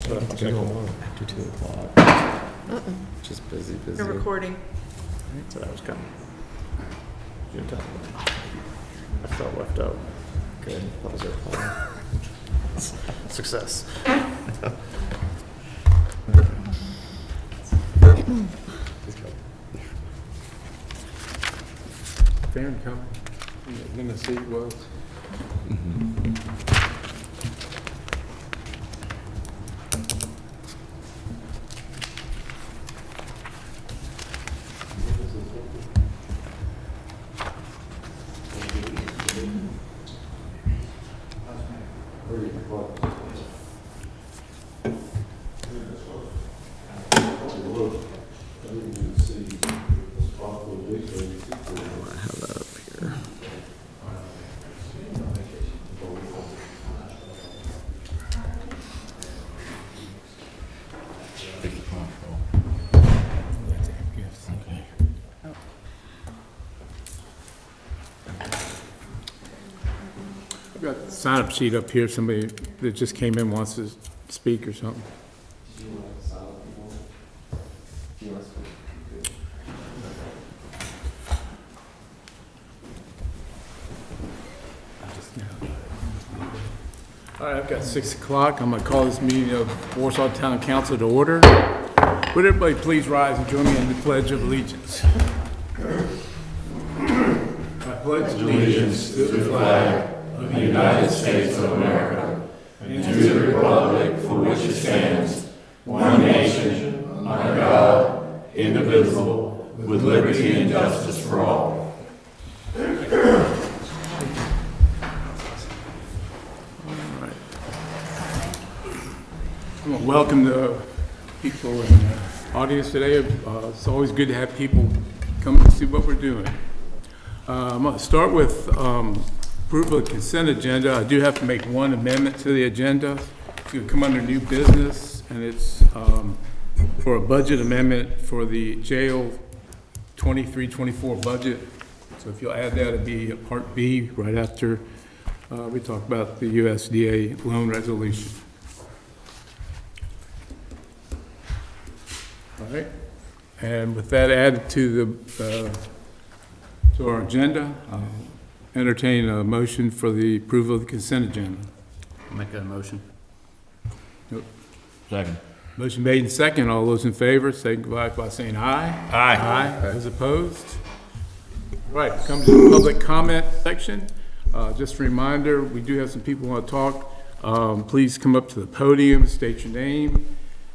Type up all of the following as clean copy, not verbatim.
I have to go after 2 o'clock. Just busy. You're recording. So that was coming. You tell me. I felt left out. Good. That was our plan. Success. Fan coming. Then the seat was. I've got a sign-up sheet up here, somebody that just came in wants to speak or something. All right, I've got 6 o'clock. I'm going to call this meeting of Warsaw Town Council to order. Would everybody please rise and join me in the Pledge of Allegiance? I pledge Allegiance to the flag of the United States of America and to the republic for which it stands, one nation, under God, indivisible, with liberty and justice for all. I want to welcome the people in the audience today. It's always good to have people come and see what we're doing. I'm going to start with approval of the consent agenda. I do have to make one amendment to the agenda. It's going to come under new business, and it's for a budget amendment for the jail 23-24 budget. So if you'll add that, it'd be Part B right after we talk about the USDA loan resolution. All right, and with that added to the to our agenda, entertain a motion for the approval of the consent agenda. Make that motion. Second. Motion made and second. All those in favor, signify by saying aye. Aye. Those opposed? Right, come to the public comment section. Just a reminder, we do have some people who want to talk. Please come up to the podium, state your name,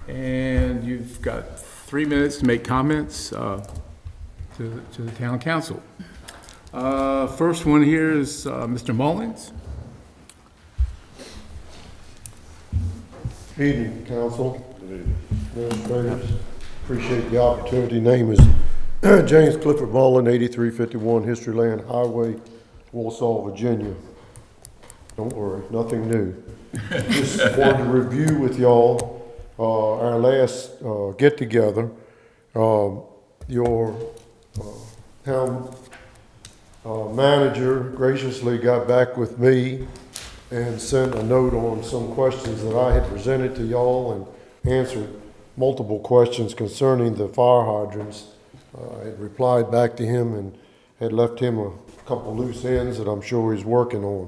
and you've got 3 minutes to make comments to the town council. First one here is Mr. Mullins. Evening, council, administrators. Appreciate the opportunity. Name is James Clifford Mullin, 8351 History Land Highway, Warsaw, Virginia. Don't worry, nothing new. Just wanted to review with y'all our last get-together. Your town manager graciously got back with me and sent a note on some questions that I had presented to y'all and answered multiple questions concerning the fire hydrants. I had replied back to him and had left him a couple loose ends that I'm sure he's working on.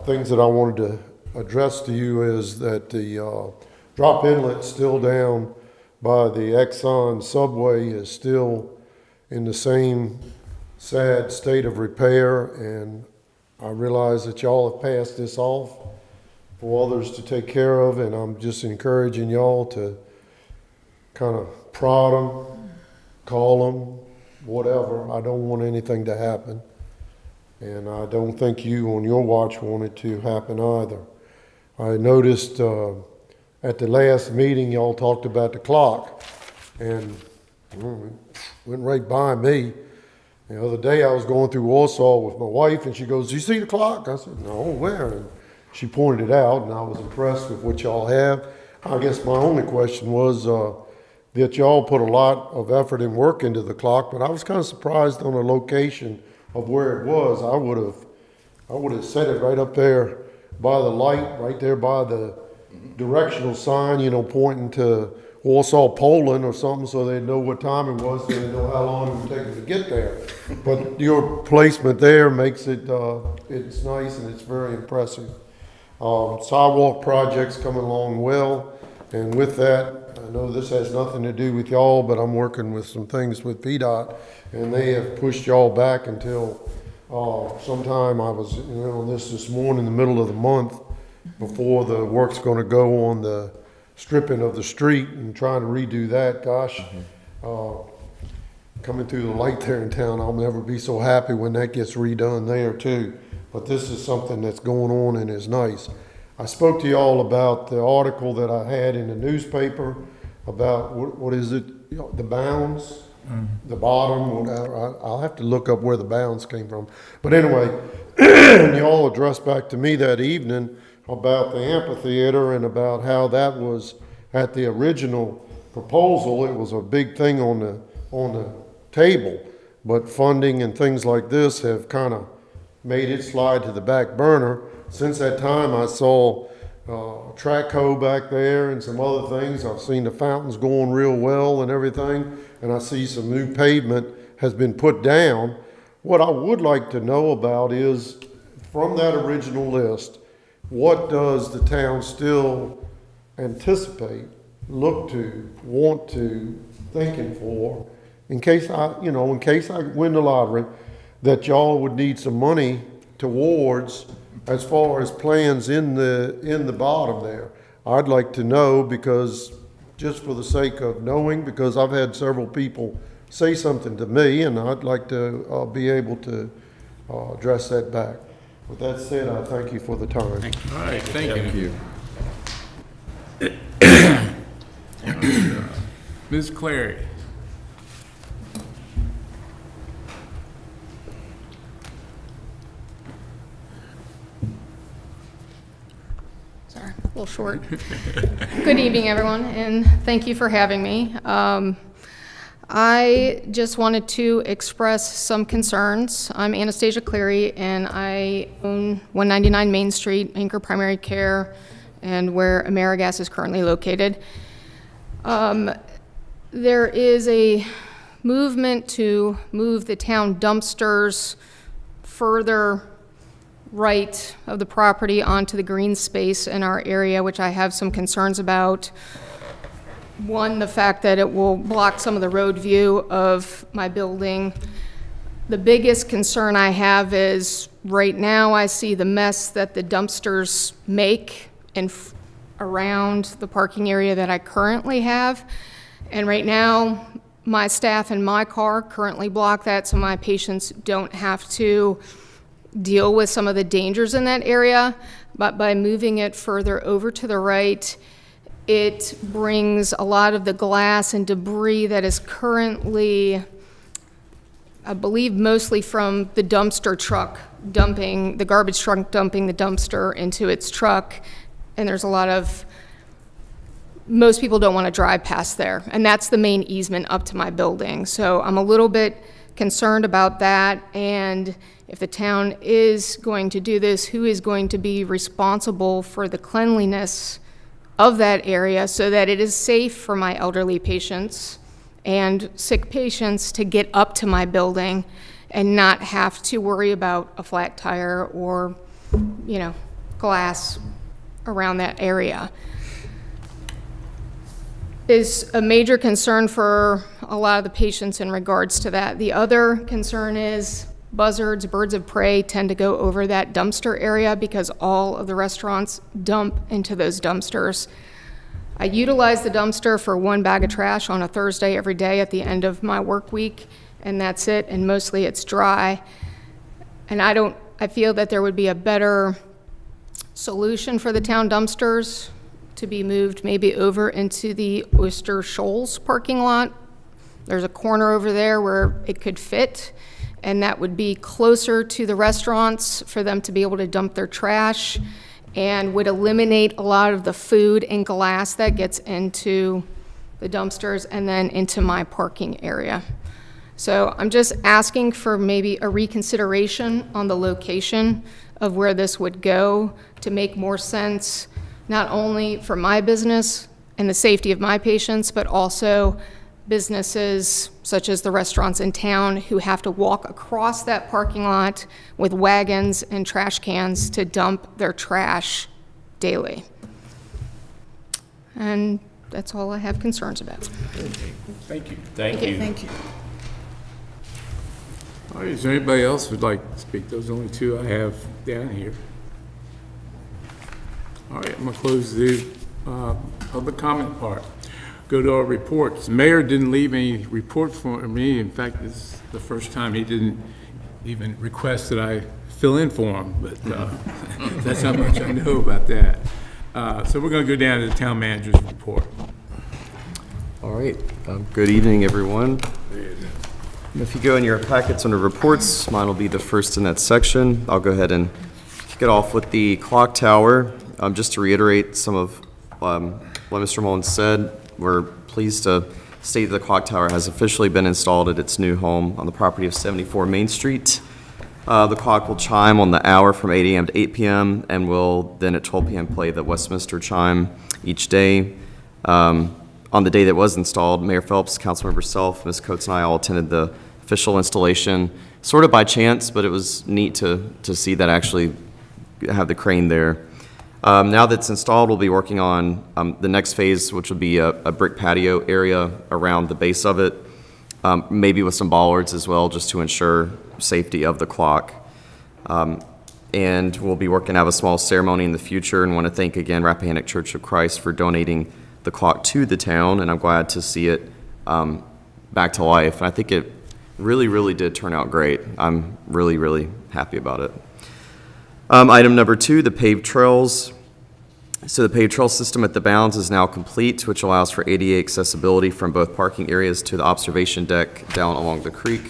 Things that I wanted to address to you is that the drop inlet still down by the Exxon subway is still in the same sad state of repair, and I realize that y'all have passed this off for others to take care of, and I'm just encouraging y'all to kind of prod them, call them, whatever. I don't want anything to happen, and I don't think you on your watch want it to happen either. I noticed at the last meeting y'all talked about the clock, and it went right by me. The other day I was going through Warsaw with my wife, and she goes, "Do you see the clock?" I said, "No, where?" And she pointed it out, and I was impressed with what y'all have. I guess my only question was that y'all put a lot of effort and work into the clock, but I was kind of surprised on the location of where it was. I would have set it right up there by the light, right there by the directional sign, you know, pointing to Warsaw, Poland or something, so they'd know what time it was, so they'd know how long it would take them to get there. But your placement there makes it, it's nice and it's very impressive. Sidewalk project's coming along well, and with that, I know this has nothing to do with y'all, but I'm working with some things with VDOT, and they have pushed y'all back until, sometime I was, on this morning, in the middle of the month, before the work's gonna go on the stripping of the street and trying to redo that. Gosh, coming through the light there in town, I'll never be so happy when that gets redone there too. But this is something that's going on and is nice. I spoke to y'all about the article that I had in the newspaper about, what is it, you know, the bounds, the bottom, whatever. I'll have to look up where the bounds came from. But anyway, y'all addressed back to me that evening about the amphitheater and about how that was at the original proposal. It was a big thing on the table, but funding and things like this have kind of made it slide to the back burner. Since that time, I saw track hoe back there and some other things. I've seen the fountains going real well and everything, and I see some new pavement has been put down. What I would like to know about is, from that original list, what does the town still anticipate, look to, want to, thinking for, in case I win the lottery, that y'all would need some money towards as far as plans in the bottom there. I'd like to know, because just for the sake of knowing, because I've had several people say something to me, and I'd like to be able to address that back. With that said, I thank you for the time. All right, thank you. Ms. Clary. Sorry, a little short. Good evening, everyone, and thank you for having me. I just wanted to express some concerns. I'm Anastasia Cleary, and I own 199 Main Street, Anchor Primary Care, and where AmeriGas is currently located. There is a movement to move the town dumpsters further right of the property onto the green space in our area, which I have some concerns about. One, the fact that it will block some of the road view of my building. The biggest concern I have is, right now I see the mess that the dumpsters make around the parking area that I currently have. And right now, my staff and my car currently block that, so my patients don't have to deal with some of the dangers in that area. But by moving it further over to the right, it brings a lot of the glass and debris that is currently, I believe, mostly from the dumpster truck dumping, the garbage truck dumping the dumpster into its truck. And there's a lot of, most people don't want to drive past there. And that's the main easement up to my building. So I'm a little bit concerned about that. And if the town is going to do this, who is going to be responsible for the cleanliness of that area so that it is safe for my elderly patients and sick patients to get up to my building and not have to worry about a flat tire or, glass around that area. Is a major concern for a lot of the patients in regards to that. The other concern is buzzards, birds of prey tend to go over that dumpster area because all of the restaurants dump into those dumpsters. I utilize the dumpster for one bag of trash on a Thursday every day at the end of my work week, and that's it, and mostly it's dry. And I feel that there would be a better solution for the town dumpsters to be moved maybe over into the Oyster Shoals parking lot. There's a corner over there where it could fit, and that would be closer to the restaurants for them to be able to dump their trash, and would eliminate a lot of the food and glass that gets into the dumpsters and then into my parking area. So I'm just asking for maybe a reconsideration on the location of where this would go to make more sense not only for my business and the safety of my patients, but also businesses such as the restaurants in town who have to walk across that parking lot with wagons and trash cans to dump their trash daily. And that's all I have concerns about. Thank you. Thank you. Thank you. All right, is there anybody else who'd like to speak? Those are the only two I have down here. All right, I'm gonna close the public comment part. Go to our reports. Mayor didn't leave any report for me. In fact, this is the first time he didn't even request that I fill in for him, but that's how much I know about that. So we're gonna go down to the town manager's report. All right. Good evening, everyone. If you go in your packets under reports, mine will be the first in that section. I'll go ahead and kick it off with the clock tower. Just to reiterate some of what Mr. Mullins said, we're pleased to state that the clock tower has officially been installed at its new home on the property of 74 Main Street. The clock will chime on the hour from 8 a.m. to 8 p.m. and will then at 12 p.m. play the Westminster chime each day. On the day that was installed, Mayor Phelps, Councilmember Self, Ms. Coates, and I all attended the official installation, sort of by chance, but it was neat to see that actually have the crane there. Now that it's installed, we'll be working on the next phase, which will be a brick patio area around the base of it, maybe with some bollards as well, just to ensure safety of the clock. And we'll be working to have a small ceremony in the future, and want to thank again Rappahannock Church of Christ for donating the clock to the town, and I'm glad to see it back to life. And I think it really, really did turn out great. I'm really, really happy about it. Item number 2, the paved trails. So the paved trail system at the bounds is now complete, which allows for ADA accessibility from both parking areas to the observation deck down along the creek.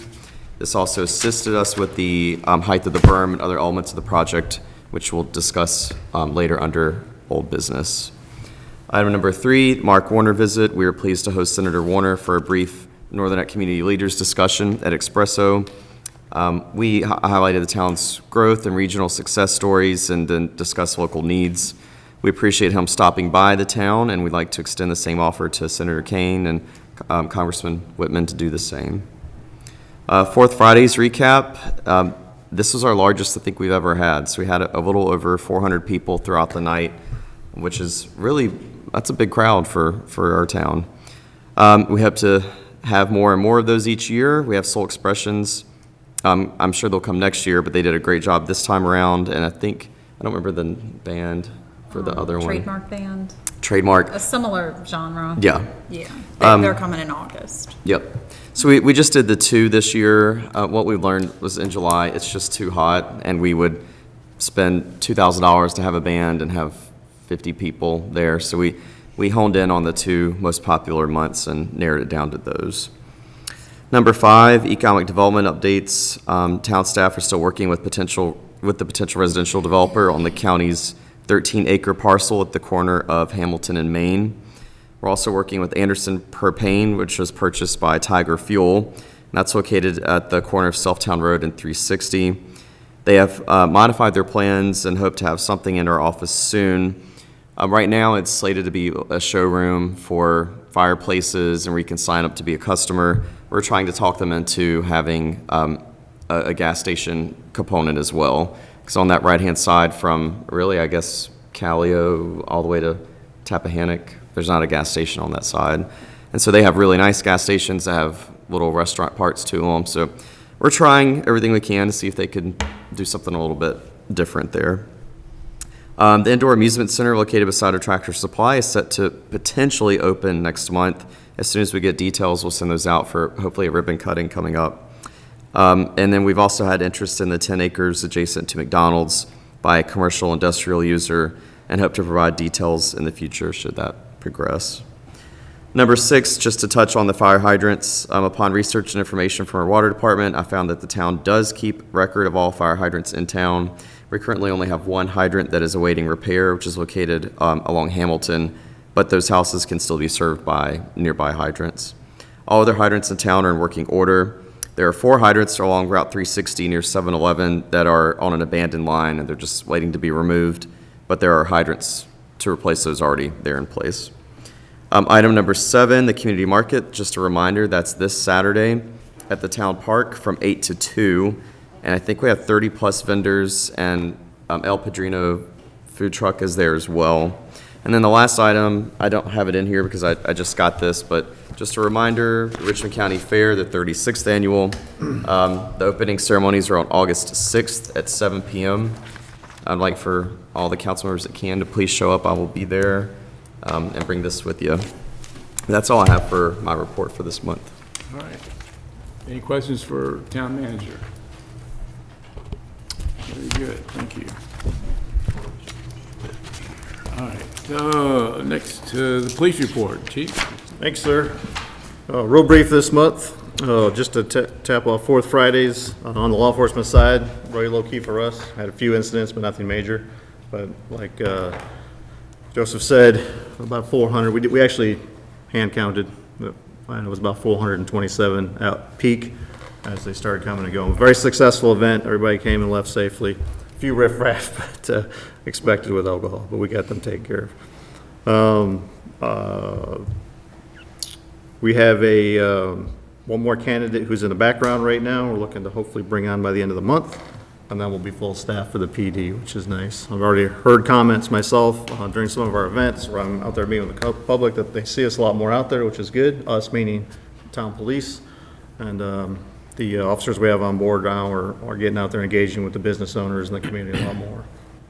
This also assisted us with the height of the berm and other elements of the project, which we'll discuss later under old business. Item number 3, Mark Warner visit. We were pleased to host Senator Warner for a brief Northern Neck Community Leaders discussion at Espresso. We highlighted the town's growth and regional success stories and then discussed local needs. We appreciate him stopping by the town, and we'd like to extend the same offer to Senator Kane and Congressman Whitman to do the same. Fourth Friday's recap. This was our largest I think we've ever had. So we had a little over 400 people throughout the night, which is really, that's a big crowd for our town. We hope to have more and more of those each year. We have Soul Expressions. I'm sure they'll come next year, but they did a great job this time around. And I don't remember the band for the other one. Trademark Band, Trademark. a similar genre. Yeah. Yeah, they're coming in August. Yep. So we just did the 2 this year. What we learned was in July, it's just too hot, and we would spend $2,000 to have a band and have 50 people there. So we honed in on the 2 most popular months and narrowed it down to those. Number 5, economic development updates. Town staff are still working with the potential residential developer on the county's 13-acre parcel at the corner of Hamilton and Main. We're also working with Anderson Propane, which was purchased by Tiger Fuel. And that's located at the corner of Selftown Road and 360. They have modified their plans and hope to have something in our office soon. Right now, it's slated to be a showroom for fireplaces, and where you can sign up to be a customer. We're trying to talk them into having a gas station component as well. Because on that right-hand side from, really, I guess, Callio all the way to Tappahannock, there's not a gas station on that side. And so they have really nice gas stations that have little restaurant parts to them. So we're trying everything we can to see if they could do something a little bit different there. The indoor amusement center located beside a Tractor Supply is set to potentially open next month. As soon as we get details, we'll send those out for hopefully a ribbon cutting coming up. And then we've also had interest in the 10 acres adjacent to McDonald's by a commercial industrial user, and hope to provide details in the future should that progress. Number 6, just to touch on the fire hydrants. Upon research and information from our water department, I found that the town does keep record of all fire hydrants in town. We currently only have 1 hydrant that is awaiting repair, which is located along Hamilton, but those houses can still be served by nearby hydrants. All other hydrants in town are in working order. There are 4 hydrants along Route 360 near 7-Eleven that are on an abandoned line, and they're just waiting to be removed. But there are hydrants to replace those already there in place. Item number 7, the community market. Just a reminder, that's this Saturday at the town park from 8 to 2. And I think we have 30-plus vendors, and El Padrino food truck is there as well. And then the last item, I don't have it in here because I just got this, but just a reminder, the Richmond County Fair, the 36th annual. The opening ceremonies are on August 6th at 7 p.m. I'd like for all the council members that can to please show up. I will be there and bring this with you. That's all I have for my report for this month. All right. Any questions for town manager? Very good, thank you. All right, next, the police report, chief. Thanks, sir. Real brief this month, just to tap off Fourth Fridays on the law enforcement side, very low-key for us. Had a few incidents, but nothing major. But like Joseph said, about 400, we actually hand counted, but it was about 427 out peak as they started coming and going. Very successful event, everybody came and left safely. A few riffraff, but expected with alcohol, but we got them taken care of. We have one more candidate who's in the background right now. We're looking to hopefully bring on by the end of the month, and then we'll be full staff for the PD, which is nice. I've already heard comments myself during some of our events where I'm out there meeting with the public that they see us a lot more out there, which is good. Us meaning town police, and the officers we have on board now are getting out there engaging with the business owners and the community a lot more.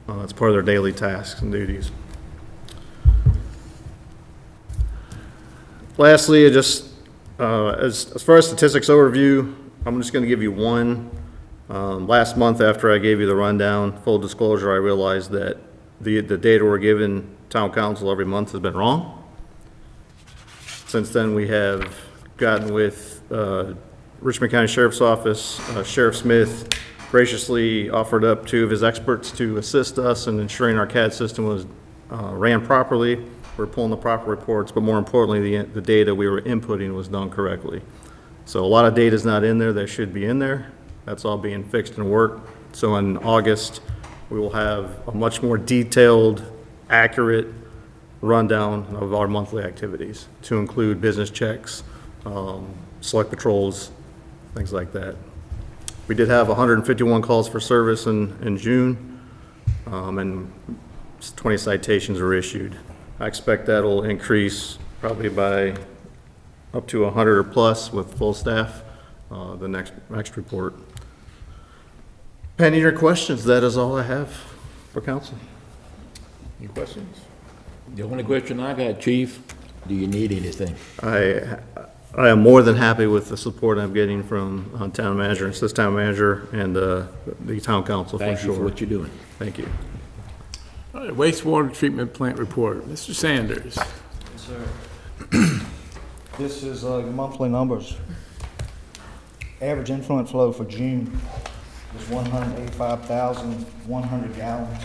That's part of their daily tasks and duties. Lastly, as far as statistics overview, I'm just going to give you one. Last month, after I gave you the rundown, full disclosure, I realized that the data we're giving town council every month has been wrong. Since then, we have gotten with Richmond County Sheriff's Office. Sheriff Smith graciously offered up 2 of his experts to assist us in ensuring our CAD system was ran properly. We're pulling the proper reports, but more importantly, the data we were inputting was done correctly. So a lot of data is not in there that should be in there. That's all being fixed and worked. So in August, we will have a much more detailed, accurate rundown of our monthly activities to include business checks, select patrols, things like that. We did have 151 calls for service in June, and 20 citations were issued. I expect that'll increase probably by up to 100 or plus with full staff, the next report. Pending your questions, that is all I have for council. Any questions? The only question I got, chief, do you need anything? I am more than happy with the support I'm getting from town manager, assistant town manager, and the town council for sure. Thank you for what you're doing. Thank you. All right, wastewater treatment plant report. Mr. Sanders. Yes, sir. This is your monthly numbers. Average influent flow for June was 185,100 gallons.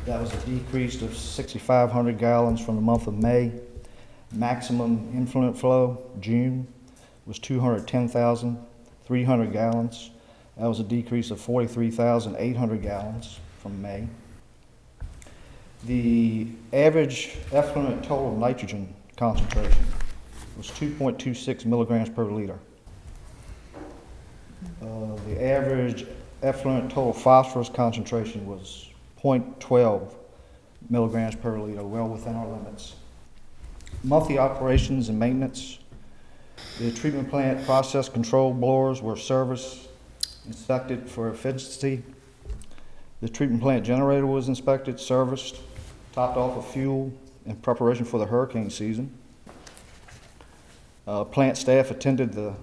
That was a decrease of 6,500 gallons from the month of May. Maximum influent flow, June, was 210,300 gallons. That was a decrease of 43,800 gallons from May. The average effluent total nitrogen concentration was 2.26 milligrams per liter. The average effluent total phosphorus concentration was 0.12 milligrams per liter, well within our limits. Monthly operations and maintenance. The treatment plant process control blowers were serviced, inspected for efficiency. The treatment plant generator was inspected, serviced, topped off with fuel in preparation for the hurricane season. Plant staff attended the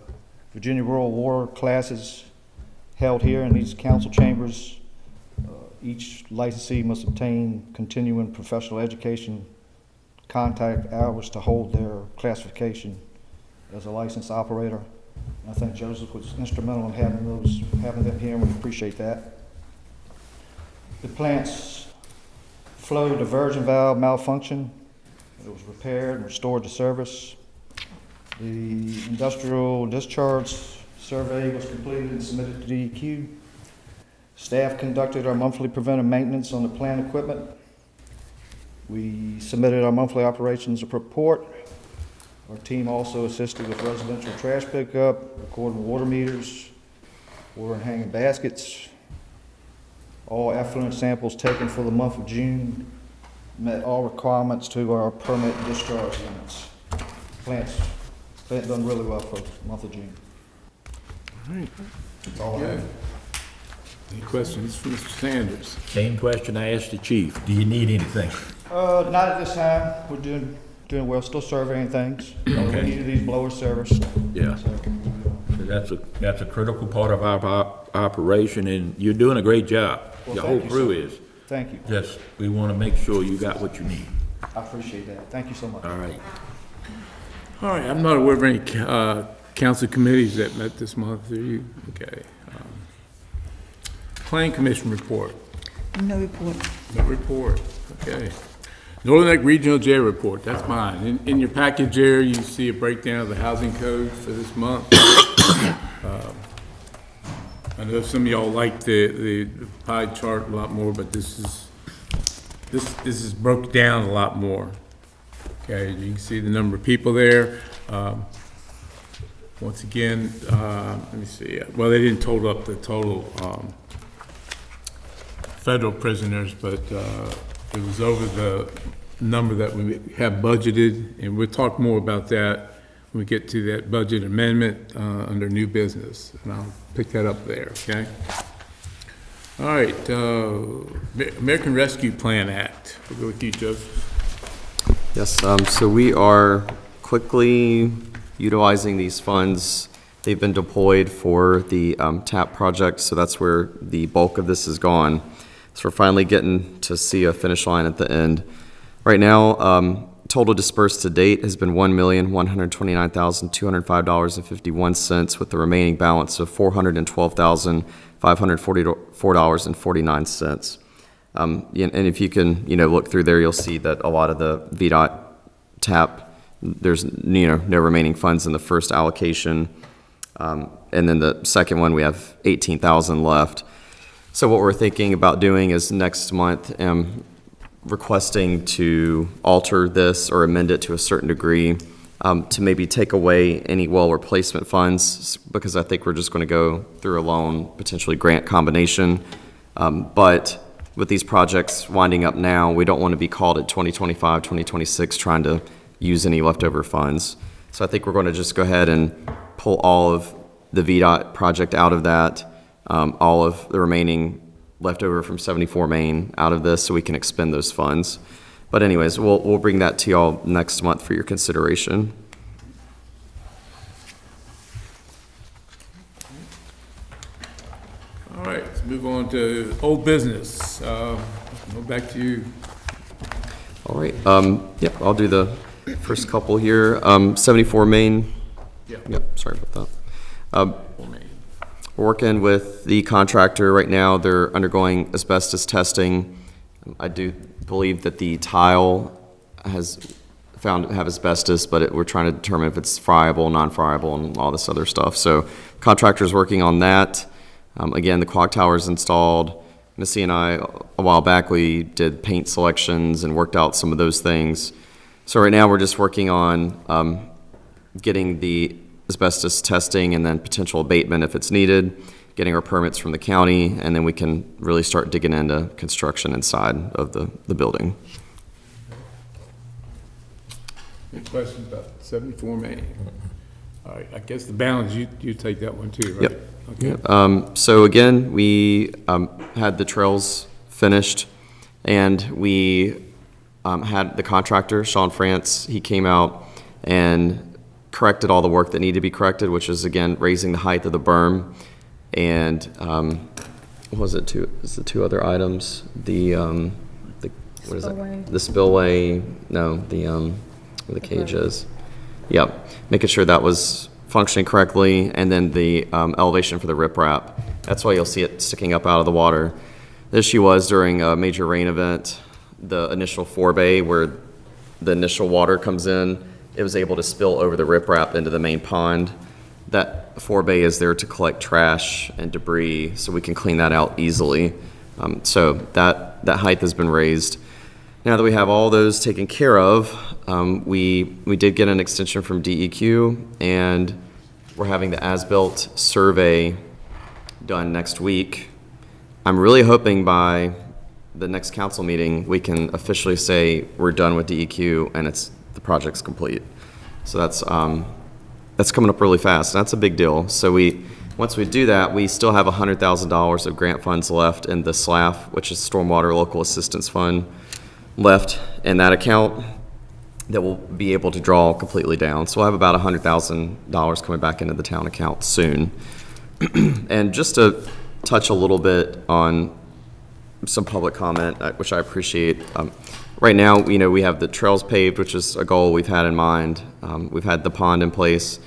Virginia Rural Water classes held here in these council chambers. Each licensee must obtain continuing professional education contact hours to hold their classification as a licensed operator. I think Joseph was instrumental in having them here, and we appreciate that. The plant's flow diversion valve malfunction. It was repaired and restored to service. The industrial discharge survey was completed and submitted to DEQ. Staff conducted our monthly preventive maintenance on the plant equipment. We submitted our monthly operations report. Our team also assisted with residential trash pickup, recording water meters, water and hanging baskets. All effluent samples taken for the month of June met all requirements to our permit discharge limits. Plant done really well for the month of June. That's all I have. Any questions for Mr. Sanders? Same question I asked the chief. Do you need anything? Not at this time. We're doing well, still surveying things. We Okay. needed these blowers serviced. Yeah. So that's a critical part of our operation, and you're doing a great job. Well, Your thank whole you, crew sir. is. Thank you. Just, we want to make sure you got what you need. I appreciate that. Thank you so much. All right. All right, I'm not aware of any council committees that met this month, are you? Okay. Planning Commission report. No report. No report, okay. Northern Neck Regional Jail report, that's mine. In your package there, you see a breakdown of the housing code for this month. I know some of y'all like the pie chart a lot more, but this is broke down a lot more. Okay, you can see the number of people there. Once again, let me see, well, they didn't total up the total federal prisoners, but it was over the number that we have budgeted, and we'll talk more about that when we get to that budget amendment under new business, and I'll pick that up there, okay? All right, American Rescue Plan Act. We'll go with you, Joseph. Yes, so we are quickly utilizing these funds. They've been deployed for the TAP project, so that's where the bulk of this is gone. So we're finally getting to see a finish line at the end. Right now, total dispersed to date has been $1,129,205.51, with the remaining balance of $412,544.49. And if you can, look through there, you'll see that a lot of the VDOT TAP, there's, no remaining funds in the first allocation. And then the second one, we have 18,000 left. So what we're thinking about doing is next month, requesting to alter this or amend it to a certain degree, to maybe take away any well replacement funds, because I think we're just going to go through a loan, potentially grant combination. But with these projects winding up now, we don't want to be called at 2025, 2026 trying to use any leftover funds. So I think we're going to just go ahead and pull all of the VDOT project out of that, all of the remaining leftover from 74 Main out of this, so we can expend those funds. But anyways, we'll bring that to y'all next month for your consideration. All right, let's move on to old business. Go back to you. All right, yep, I'll do the first couple here. 74 Main. Yeah. Yep, sorry about that. We're working with the contractor right now. They're undergoing asbestos testing. I do believe that the tile has found to have asbestos, but we're trying to determine if it's friable, non-friable, and all this other stuff. So contractor's working on that. Again, the clock tower's installed. Missy and I, a while back, we did paint selections and worked out some of those things. So right now we're just working on getting the asbestos testing and then potential abatement if it's needed, getting our permits from the county, and then we can really start digging into construction inside of the building. Any questions about 74 Main? All right, I guess the balance, you take that one too, right? Yep. Okay. So again, we had the trails finished, and we had the contractor, Sean France, he came out and corrected all the work that needed to be corrected, which is, again, raising the height of the berm. And what was it, the two other items? The what is Spillway. it? The spillway, no, where the cage is. Yep, making sure that was functioning correctly, and then the elevation for the riprap. That's why you'll see it sticking up out of the water. The issue was during a major rain event, the initial forebay where the initial water comes in, it was able to spill over the riprap into the main pond. That forebay is there to collect trash and debris, so we can clean that out easily. So that height has been raised. now that we have all those taken care of, we did get an extension from DEQ, and we're having the as-built survey done next week. I'm really hoping by the next council meeting, we can officially say we're done with DEQ and the project's complete. So that's coming up really fast. That's a big deal. So once we do that, we still have $100,000 of grant funds left in the SLAF, which is Stormwater Local Assistance Fund, left in that account that we'll be able to draw completely down. So we'll have about $100,000 coming back into the town account soon. And just to touch a little bit on some public comment, which I appreciate. Right now, we have the trails paved, which is a goal we've had in mind. We've had the pond in place.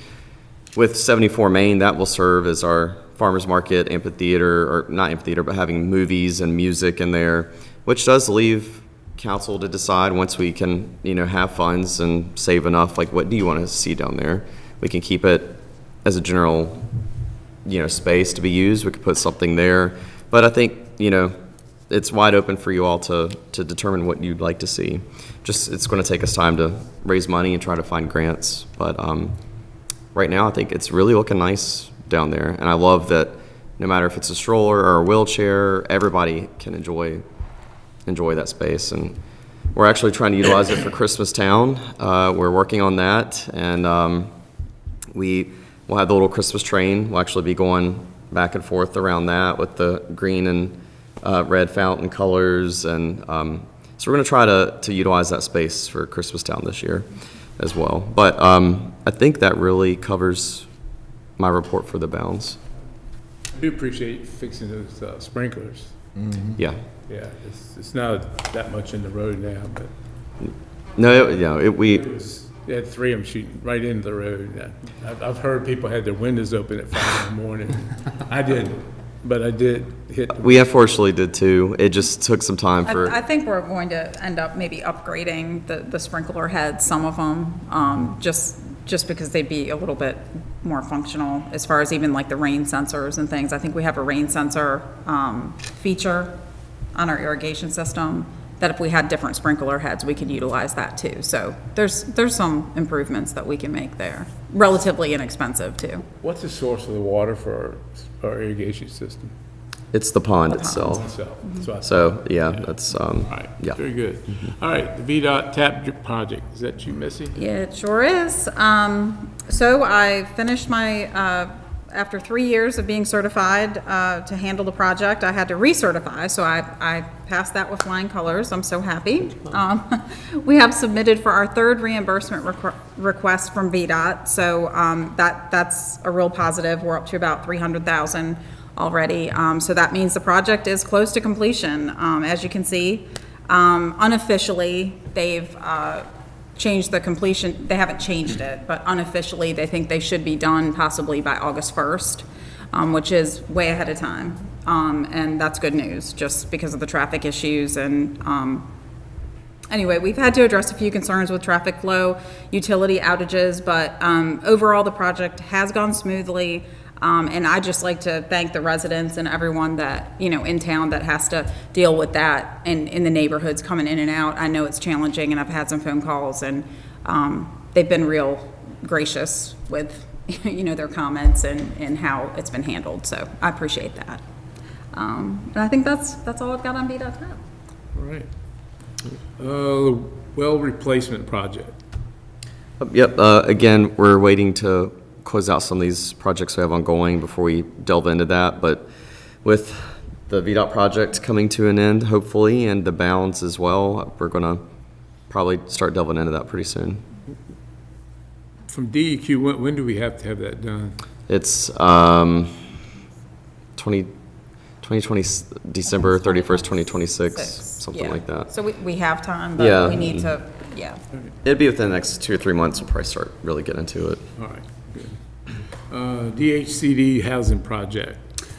With 74 Main, that will serve as our farmers market, amphitheater, or not amphitheater, but having movies and music in there, which does leave council to decide once we can, have funds and save enough, like what do you want to see down there? We can keep it as a general, space to be used. We could put something there. But I think, it's wide open for you all to determine what you'd like to see. It's going to take us time to raise money and try to find grants. But right now, I think it's really looking nice down there. And I love that no matter if it's a stroller or a wheelchair, everybody can enjoy that space. And we're actually trying to utilize it for Christmas Town. We're working on that. And we'll have the little Christmas train. We'll actually be going back and forth around that with the green and red fountain colors, and so we're going to try to utilize that space for Christmas Town this year as well. But I think that really covers my report for the bounds. I do appreciate fixing those sprinklers. Yeah. Yeah, it's not that much in the road now, but No, we they had 3 of them shooting right into the road. I've heard people had their windows open at 5 in the morning. I didn't, but I did hit. we unfortunately did too. It just took some time for. I think we're going to end up maybe upgrading the sprinkler heads, some of them, just because they'd be a little bit more functional as far as even like the rain sensors and things. I think we have a rain sensor feature on our irrigation system that if we had different sprinkler heads, we could utilize that too. So there's some improvements that we can make there, relatively inexpensive too. What's the source of the water for our irrigation system? It's the pond itself. So yeah, that's All right, yeah. very good. All right, the VDOT TAP project, is that you, Missy? Yeah, it sure is. So I finished my, after 3 years of being certified to handle the project, I had to recertify, so I passed that with flying colors. I'm so happy. We have submitted for our 3rd reimbursement request from VDOT, so that's a real positive. We're up to about $300,000 already, so that means the project is close to completion. As you can see, unofficially, they've changed the completion. They haven't changed it, but unofficially, they think they should be done possibly by August 1st, which is way ahead of time. And that's good news, just because of the traffic issues. And anyway, we've had to address a few concerns with traffic flow, utility outages, but overall, the project has gone smoothly. And I'd just like to thank the residents and everyone that, in town that has to deal with that and in the neighborhoods coming in and out. I know it's challenging, and I've had some phone calls, and they've been real gracious with, their comments and how it's been handled. So I appreciate that. And I think that's all I've got on VDOT. All right. The well replacement project. Yep. Again, we're waiting to close out some of these projects we have ongoing before we delve into that. But with the VDOT project coming to an end, hopefully, and the bounds as well, we're going to probably start delving into that pretty soon. From DEQ, when do we have to have that done? It's 2020, December 31st, 2026, something Yeah. like that. So we have time, but Yeah. we need to, yeah. It'd be within the next 2 or 3 months, we'll probably start really getting into it. All right, good. DHCD housing project.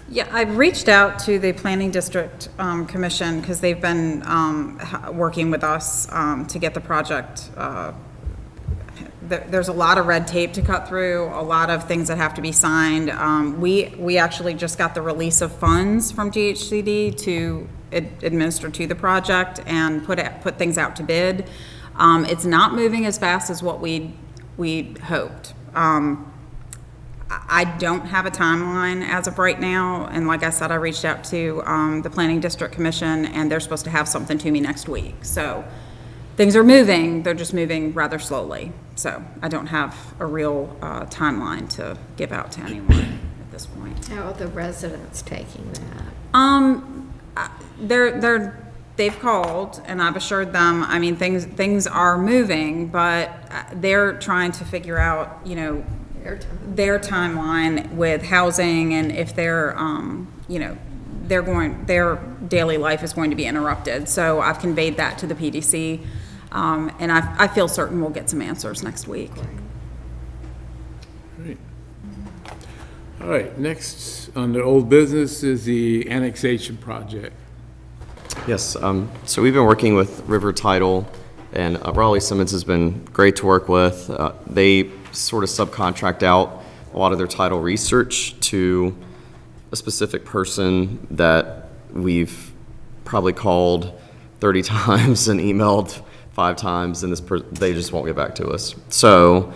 Yeah, I've reached out to the Planning District Commission because they've been working with us to get the project there's a lot of red tape to cut through, a lot of things that have to be signed. We actually just got the release of funds from DHCD to administer to the project and put things out to bid. It's not moving as fast as what we hoped. I don't have a timeline as of right now, and like I said, I reached out to the Planning District Commission, and they're supposed to have something to me next week. So things are moving, they're just moving rather slowly. So I don't have a real timeline to give out to anyone at this point. How are the residents taking that? They've called, and I've assured them, I mean, things are moving, but they're trying to figure out, you know, their timeline with housing, and if they're, you know, their daily life is going to be interrupted. So I've conveyed that to the PDC, and I feel certain we'll get some answers next week. All right, next under old business is the annexation project. Yes, so we've been working with River Title, and Raleigh Simmons has been great to work with. They sort of subcontract out a lot of their title research to a specific person that we've probably called 30 times and emailed 5 times, and they just won't get back to us. So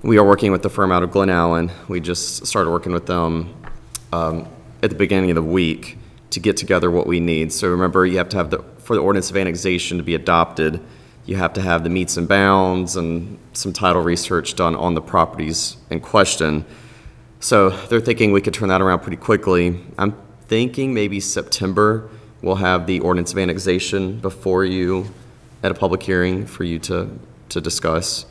we are working with the firm out of Glen Allen. We just started working with them at the beginning of the week to get together what we need. So remember, you have to have for the ordinance of annexation to be adopted, you have to have the meets and bounds and some title research done on the properties in question. So they're thinking we could turn that around pretty quickly. I'm thinking maybe September we'll have the ordinance of annexation before you at a public hearing for you to discuss.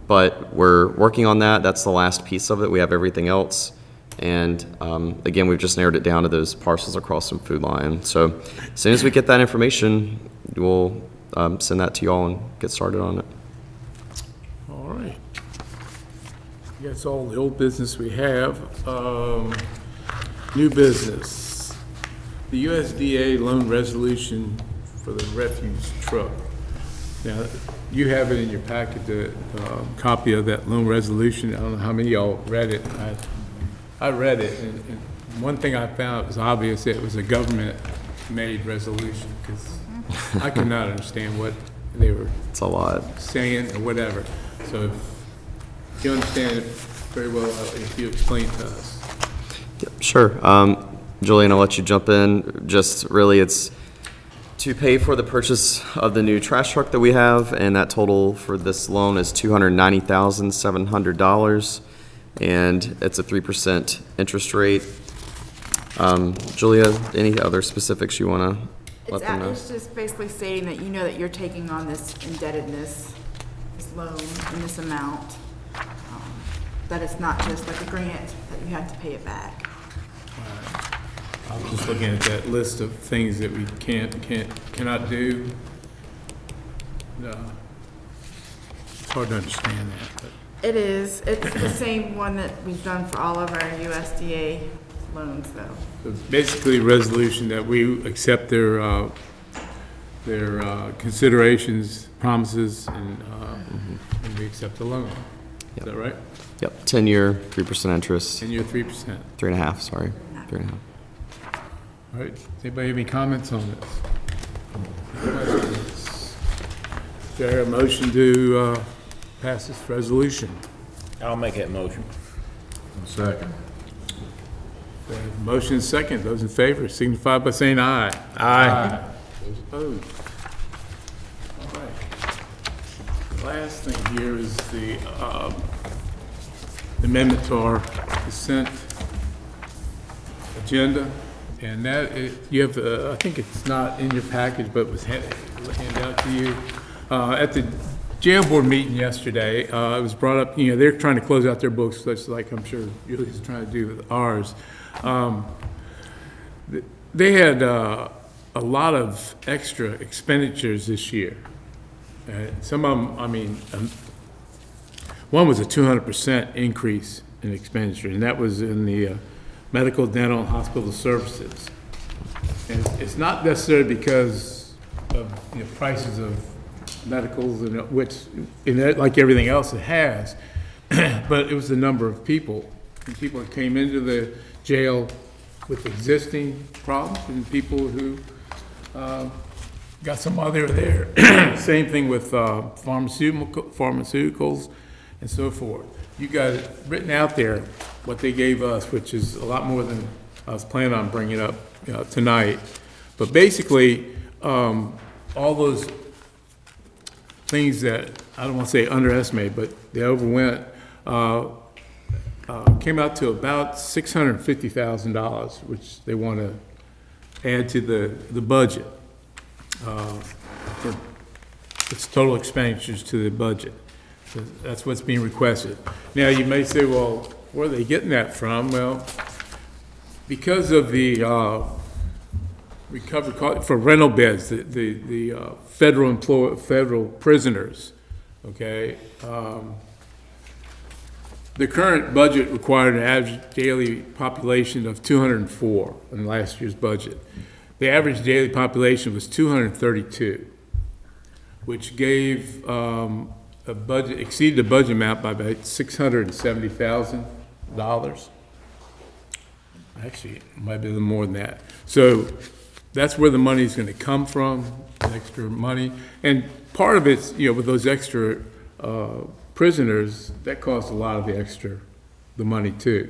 But we're working on that. That's the last piece of it. We have everything else. And again, we've just narrowed it down to those parcels across from Food Lion. So as soon as we get that information, we'll send that to you all and get started on it. All right. That's all the old business we have. New business. The USDA loan resolution for the refuse truck. Now, you have it in your packet, the copy of that loan resolution. I don't know how many of y'all read it. I read it, and one thing I found was obvious. It was a government-made resolution, because I could not understand what they were It's a lot. saying or whatever. So if you understand it very well, if you explain to us. Sure. Julian, I'll let you jump in. Just really, it's to pay for the purchase of the new trash truck that we have, and that total for this loan is $290,700, and it's a 3% interest rate. Julia, any other specifics you want to let them know? It's just basically stating that you know that you're taking on this indebtedness, this loan, in this amount. That it's not just like a grant that you have to pay it back. I was just looking at that list of things that we cannot do. It's hard to understand that. But It is. It's the same one that we've done for all of our USDA loans, though. it's basically a resolution that we accept their considerations, promises, and we accept the loan. Is that right? Yep, 10-year, 3% interest. And you're 3%. 3.5, sorry. 3.5. All right. Does anybody have any comments on this? Questions? Is there a motion to pass this resolution? I'll make that motion. Second. Motion is second. Those in favor signify by saying aye. Aye. Those opposed? All right. Last thing here is the amendment to our consent agenda. And that, you have, I think it's not in your package, but was handed out to you. At the jail board meeting yesterday, it was brought up, you know, they're trying to close out their books, just like I'm sure Julie's trying to do with ours. They had a lot of extra expenditures this year. Some of them, I mean, one was a 200% increase in expenditure, and that was in the medical, dental, and hospital services. And it's not necessarily because of, you know, prices of medicals, and which, like everything else, it has. But it was the number of people. And people that came into the jail with existing problems and people who got some other there. Same thing with pharmaceuticals and so forth. You got it written out there, what they gave us, which is a lot more than I was planning on bringing up tonight. But basically, all those things that, I don't want to say underestimate, but they overwent, came out to about $650,000, which they want to add to the budget. For its total expenditures to the budget. So that's what's being requested. Now, you may say, well, where are they getting that from? Well, because of the recovery cost for rental beds, the federal prisoners, okay? The current budget required an average daily population of 204 in last year's budget. The average daily population was 232, which gave a budget, exceeded the budget amount by about $670,000. Actually, it might be a little more than that. So that's where the money's going to come from, extra money. And part of it's, with those extra prisoners, that costs a lot of the money too.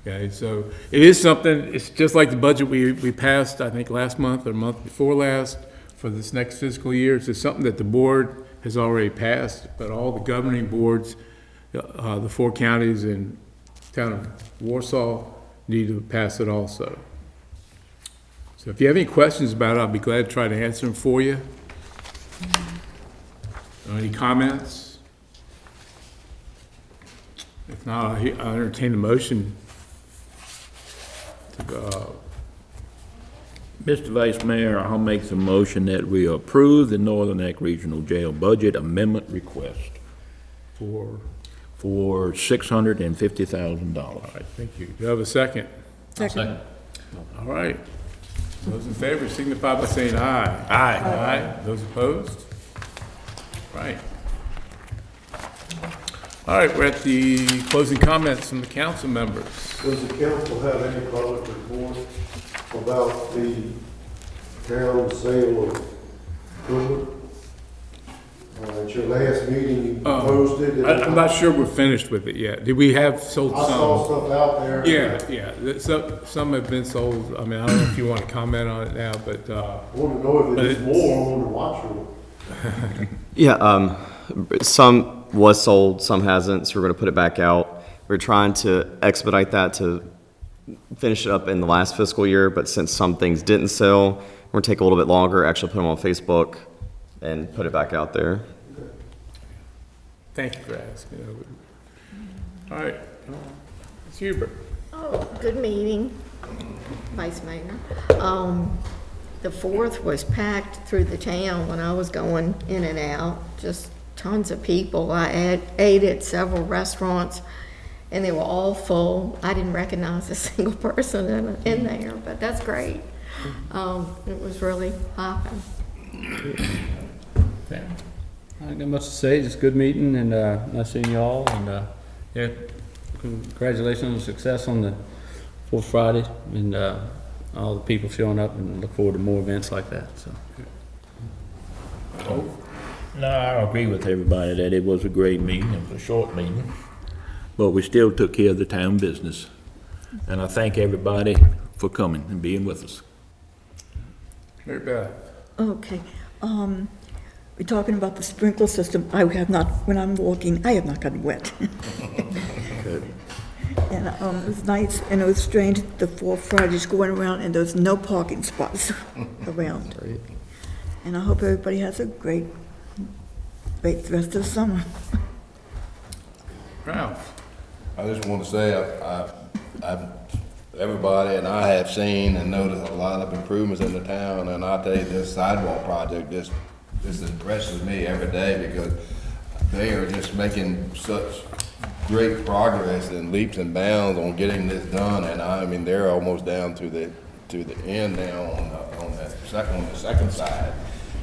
Okay, so it is something, it's just like the budget we passed, I think, last month or month before last for this next fiscal year. It's just something that the board has already passed, but all the governing boards, the 4 counties and town of Warsaw need to pass it also. So if you have any questions about it, I'll be glad to try to answer them for you. Any comments? If not, I'll entertain a motion. Mr. Vice Mayor, I'll make the motion that we approve the Northern Neck Regional Jail Budget Amendment Request For $650,000. All right, thank you. Do you have a second? Second. All right. Those in favor signify by saying aye. Aye. Aye. Those opposed? Right. All right, we're at the closing comments from the council members. Does the council have any public report about the town sale of equipment? At your last meeting, you posted it. I'm not sure we're finished with it yet. Did we have sold I saw some? stuff out there. Yeah. Some have been sold. I mean, I don't know if you want to comment on it now, but, I want to know if it's more on the watch room. Yeah, some was sold, some hasn't, so we're gonna put it back out. We're trying to expedite that to finish it up in the last fiscal year, but since some things didn't sell, we're gonna take a little bit longer, actually put them on Facebook and put it back out there. thank you for asking. All right, it's Hubert. Oh, good meeting, Vice Mayor. The 4th was packed through the town when I was going in and out, just tons of people. I ate at several restaurants, and they were all full. I didn't recognize a single person in there, but that's great. It was really popping. I don't got much to say, just good meeting, and nice seeing you all, and yeah, congratulations on the success on the 4th Friday, and all the people showing up, and look forward to more events like that, so. No, I agree with everybody that it was a great meeting. It was a short meeting, but we still took care of the town business. And I thank everybody for coming and being with us. Mary Beth. Okay, we're talking about the sprinkler system. I have not, when I'm walking, I have not gotten wet. And it was nice, and it was strange, the 4 Fridays going around, and there's no parking spots around. And I hope everybody has a great rest of the summer. Ralph. I just want to say, everybody and I have seen and noticed a lot of improvements in the town, and I'll tell you, this sidewalk project just impresses me every day, because they are just making such great progress and leaps and bounds on getting this done, and I mean, they're almost down to the end now on the second side.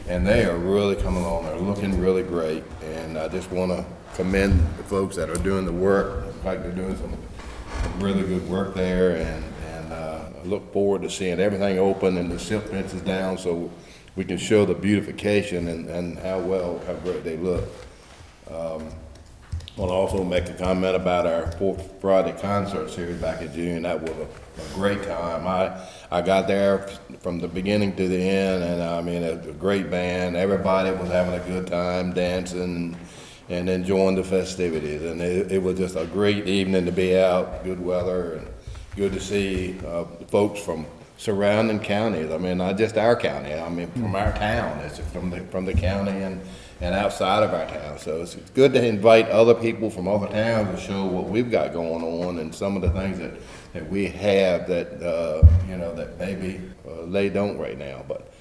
and they are really coming along. They're looking really great, and I just want to commend the folks that are doing the work. In fact, they're doing some really good work there, and I look forward to seeing everything open and the silk fence is down so we can show the beautification and how great they look. Want to also make a comment about our Fourth Friday concert series back in June. That was a great time. I got there from the beginning to the end, and I mean, a great band. Everybody was having a good time, dancing and enjoying the festivities. And it was just a great evening to be out, good weather, and good to see folks from surrounding counties. I mean, not just our county. I mean, from our town. It's from the county and outside of our town. So it's good to invite other people from other towns to show what we've got going on and some of the things that we have that, that maybe they don't right now. But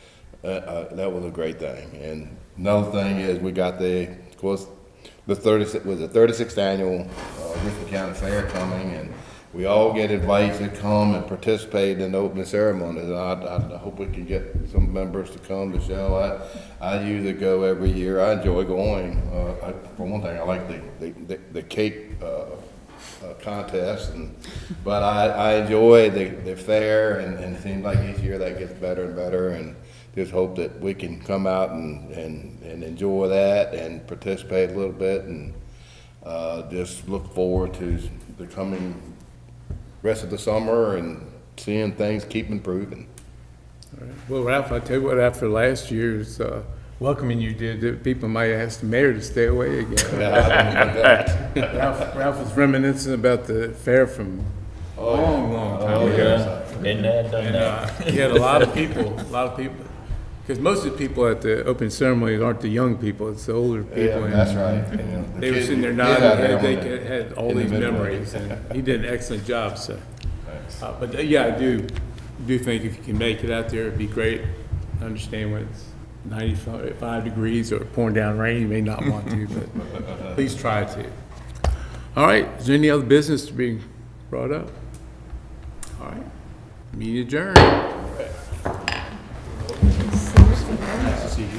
that was a great thing. And another thing is we got the 36th annual Richland County Fair coming, and we all get invites to come and participate in the opening ceremonies. And I hope we can get some members to come to the show. I usually go every year. I enjoy going. For one thing, I like the cake contest, but I enjoy the fair, and it seems like each year that gets better and better. And just hope that we can come out and enjoy that and participate a little bit, and just look forward to the coming rest of the summer and seeing things keep improving. All right. Well, Ralph, I tell you what, after last year's welcoming you did, people might ask the mayor to stay away again. Ralph was reminiscing about the fair from a long time ago. Been there, done that. He had a lot of people, because most of the people at the opening ceremonies aren't the young people, it's the older people. Yeah, and that's right. They were sitting there nodding, they had all these memories, and he did an excellent job, so. But yeah, I do think if you can make it out there, it'd be great. I understand when it's 95 degrees or pouring down rain, you may not want to, but please try to. All right, is there any other business to be brought up? All right, meeting adjourned. See you.